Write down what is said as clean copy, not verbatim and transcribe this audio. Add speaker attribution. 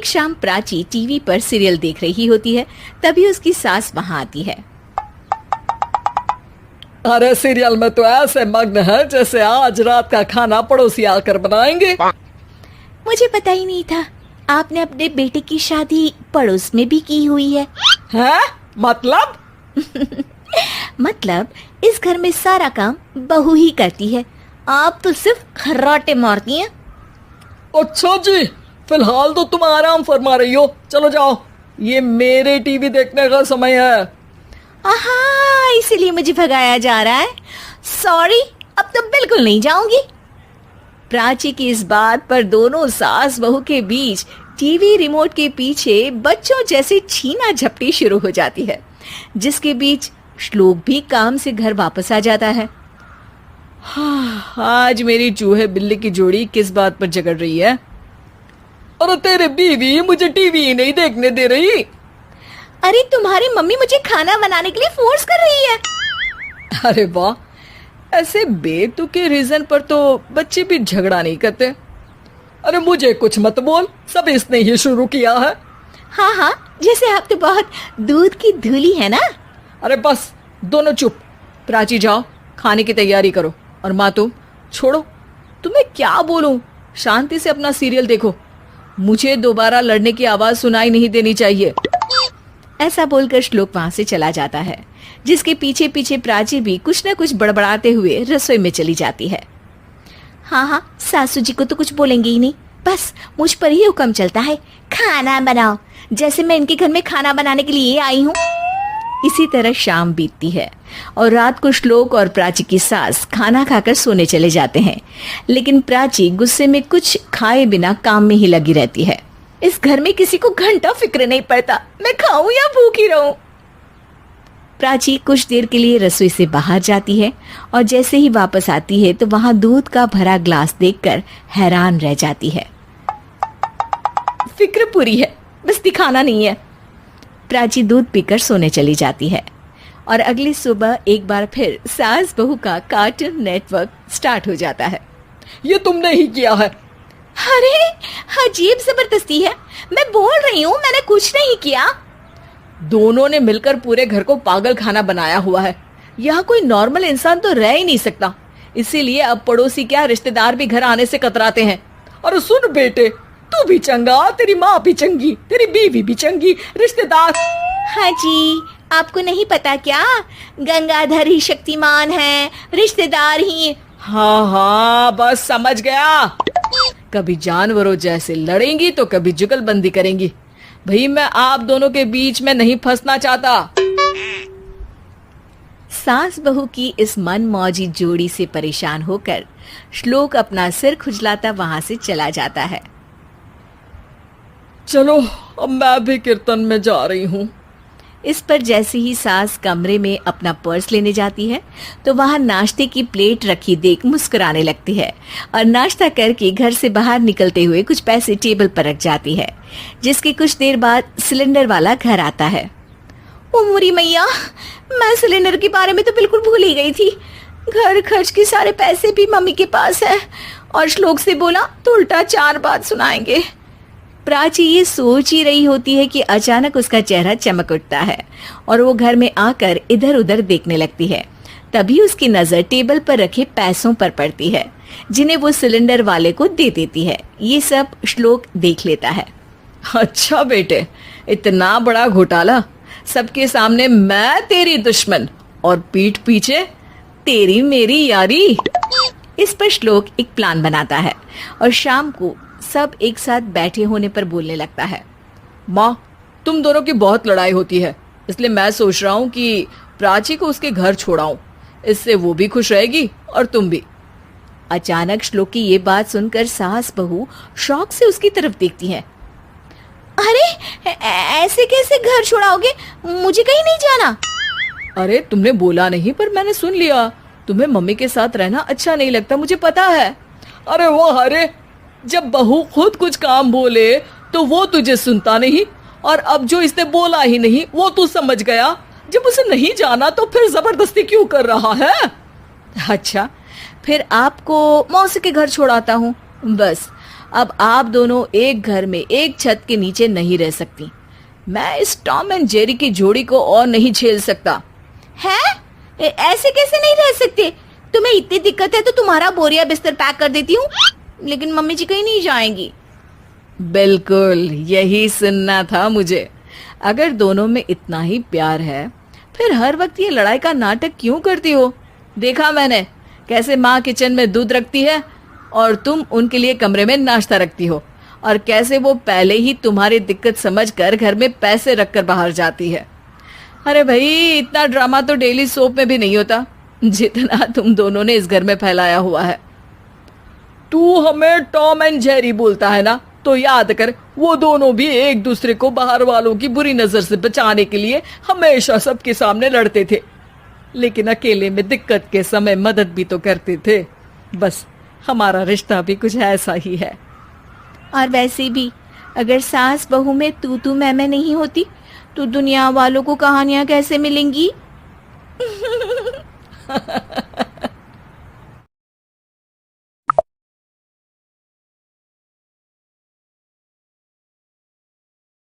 Speaker 1: एक शाम प्राची टीवी पर सीरियल देख रही होती है। तभी उसकी सास वहां आती है।
Speaker 2: अरे सीरियल में तो ऐसे मग्न है जैसे आज रात का खाना पड़ोसी आकर बनाएंगे।
Speaker 1: मुझे पता ही नहीं था आपने अपने बेटे की शादी पड़ोस में भी की हुई है।
Speaker 2: हैं? मतलब?
Speaker 1: मतलब इस घर में सारा काम बहू ही करती है, आप तो सिर्फ खर्राटे मारती हैं।
Speaker 2: अच्छा जी, फिलहाल तो तुम आराम फरमा रही हो, चलो जाओ, ये मेरे टीवी देखने का समय है।
Speaker 1: आहा, इसीलिए मुझे भगाया जा रहा है। सॉरी, अब तो बिल्कुल नहीं जाऊंगी। प्राची की इस बात पर दोनों सास बहू के बीच टीवी रिमोट के पीछे बच्चों जैसे छीना झपटी शुरू हो जाती है, जिसके बीच श्लोक भी काम से घर वापस आ जाता है।
Speaker 2: आज मेरी चूहे बिल्ली की जोड़ी किस बात पर झगड़ रही है? अरे तेरे बीवी मुझे टीवी नहीं देखने दे रही।
Speaker 1: अरे तुम्हारी मम्मी मुझे खाना बनाने के लिए फोर्स कर रही है।
Speaker 2: अरे वाह, ऐसे बेतुके रीजन पर तो बच्चे भी झगड़ा नहीं करते। अरे मुझे कुछ मत बोल, सब इसने ही शुरू किया है।
Speaker 1: हाँ हाँ, जैसे आप तो बहुत दूध की धूली है ना।
Speaker 2: अरे बस, दोनों चुप। प्राची जाओ, खाने की तैयारी करो। और माँ तुम छोड़ो, तुम्हें क्या बोलूं, शांति से अपना सीरियल देखो, मुझे दोबारा लड़ने की आवाज सुनाई नहीं देनी चाहिए।
Speaker 1: ऐसा बोलकर श्लोक वहां से चला जाता है, जिसके पीछे पीछे प्राची भी कुछ न कुछ बड़बड़ाते हुए रसोई में चली जाती है। हाँ हाँ, सासू जी को तो कुछ बोलेंगे ही नहीं, बस मुझ पर ही हुक्म चलता है, खाना बनाओ, जैसे मैं इनके घर में खाना बनाने के लिए आई हूँ। इसी तरह शाम बीतती है और रात को श्लोक और प्राची की सास खाना खाकर सोने चले जाते हैं, लेकिन प्राची गुस्से में कुछ खाए बिना काम में ही लगी रहती है। इस घर में किसी को घंटा फिक्र नहीं पड़ता, मैं खाऊं या भूखी रहूं। प्राची कुछ देर के लिए रसोई से बाहर जाती है और जैसे ही वापस आती है तो वहां दूध का भरा ग्लास देखकर हैरान रह जाती है। फिक्र पूरी है, बस दिखाना नहीं है। प्राची दूध पीकर सोने चली जाती है और अगली सुबह एक बार फिर सास बहू का कार्टून नेटवर्क स्टार्ट हो जाता है।
Speaker 2: ये तुमने ही किया है।
Speaker 1: अरे अजीब जबरदस्ती है, मैं बोल रही हूँ मैंने कुछ नहीं किया।
Speaker 2: दोनों ने मिलकर पूरे घर को पागल खाना बनाया हुआ है। यहाँ कोई नॉर्मल इंसान तो रह ही नहीं सकता, इसीलिए अब पड़ोसी क्या रिश्तेदार भी घर आने से कतराते हैं। और सुन बेटे, तू भी चंगा, तेरी माँ भी चंगी, तेरी बीवी भी चंगी, रिश्तेदार।
Speaker 1: हाँ जी, आपको नहीं पता क्या, गंगाधर ही शक्तिमान है, रिश्तेदार ही।
Speaker 2: हाँ हाँ, बस समझ गया। कभी जानवरों जैसे लड़ेंगी तो कभी जुगलबंदी करेंगी। भाई मैं आप दोनों के बीच में नहीं फंसना चाहता।
Speaker 1: सास बहू की इस मनमौजी जोड़ी से परेशान होकर श्लोक अपना सिर खुजलाता वहां से चला जाता है।
Speaker 2: चलो अब मैं भी कीर्तन में जा रही हूँ।
Speaker 1: इस पर जैसे ही सास कमरे में अपना पर्स लेने जाती है तो वहां नाश्ते की प्लेट रखी देख मुस्कुराने लगती है और नाश्ता करके घर से बाहर निकलते हुए कुछ पैसे टेबल पर रख जाती है, जिसके कुछ देर बाद सिलेंडर वाला घर आता है। ओ मुरी मैया, मैं सिलेंडर के बारे में तो बिल्कुल भूल ही गई थी। घर खर्च के सारे पैसे भी मम्मी के पास है और श्लोक से बोला तो उल्टा 4 बात सुनाएंगे। प्राची ये सोच ही रही होती है कि अचानक उसका चेहरा चमक उठता है और वो घर में आकर इधर उधर देखने लगती है। तभी उसकी नजर टेबल पर रखे पैसों पर पड़ती है, जिन्हें वो सिलेंडर वाले को दे देती है। ये सब श्लोक देख लेता है।
Speaker 2: अच्छा बेटे, इतना बड़ा घोटाला, सबके सामने मैं तेरी दुश्मन और पीठ पीछे तेरी मेरी यारी।
Speaker 1: इस पर श्लोक एक प्लान बनाता है और शाम को सब एक साथ बैठे होने पर बोलने लगता है।
Speaker 2: माँ, तुम दोनों की बहुत लड़ाई होती है, इसलिए मैं सोच रहा हूँ कि प्राची को उसके घर छोड़ाऊं, इससे वो भी खुश रहेगी और तुम भी।
Speaker 1: अचानक श्लोक की ये बात सुनकर सास बहू शौक से उसकी तरफ देखती हैं। अरे ऐसे कैसे घर छोड़ाओगे, मुझे कहीं नहीं जाना।
Speaker 2: अरे तुमने बोला नहीं पर मैंने सुन लिया, तुम्हें मम्मी के साथ रहना अच्छा नहीं लगता, मुझे पता है। अरे वो अरे, जब बहू खुद कुछ काम बोले तो वो तुझे सुनता नहीं, और अब जो इसने बोला ही नहीं वो तू समझ गया। जब उसे नहीं जाना तो फिर जबरदस्ती क्यों कर रहा है?
Speaker 1: अच्छा, फिर आपको मौसी के घर छोड़ाता हूँ, बस
Speaker 2: अब आप दोनों एक घर में एक छत के नीचे नहीं रह सकती। मैं इस टॉम एंड जेरी की जोड़ी को और नहीं झेल सकता।
Speaker 1: है? ऐसे कैसे नहीं रह सकते? तुम्हें इतनी दिक्कत है तो तुम्हारा बोरिया बिस्तर पैक कर देती हूँ, लेकिन मम्मी जी कहीं नहीं जाएंगी।
Speaker 2: बिल्कुल यही सुनना था मुझे। अगर दोनों में इतना ही प्यार है फिर हर वक्त ये लड़ाई का नाटक क्यों करती हो? देखा मैंने कैसे माँ किचन में दूध रखती है और तुम उनके लिए कमरे में नाश्ता रखती हो, और कैसे वो पहले ही तुम्हारी दिक्कत समझकर घर में पैसे रखकर बाहर जाती है। अरे भाई, इतना ड्रामा तो डेली सोप में भी नहीं होता जितना तुम दोनों ने इस घर में फैलाया हुआ है। तू हमें टॉम एंड जेरी बोलता है ना, तो याद कर वो दोनों भी एक दूसरे को बाहर वालों की बुरी नजर से बचाने के लिए हमेशा सबके सामने लड़ते थे, लेकिन अकेले में दिक्कत के समय मदद भी तो करते थे। बस हमारा रिश्ता भी कुछ ऐसा ही है।
Speaker 1: और वैसे भी अगर सास बहू में तू मैं नहीं होती तो दुनिया वालों को कहानियां कैसे मिलेंगी?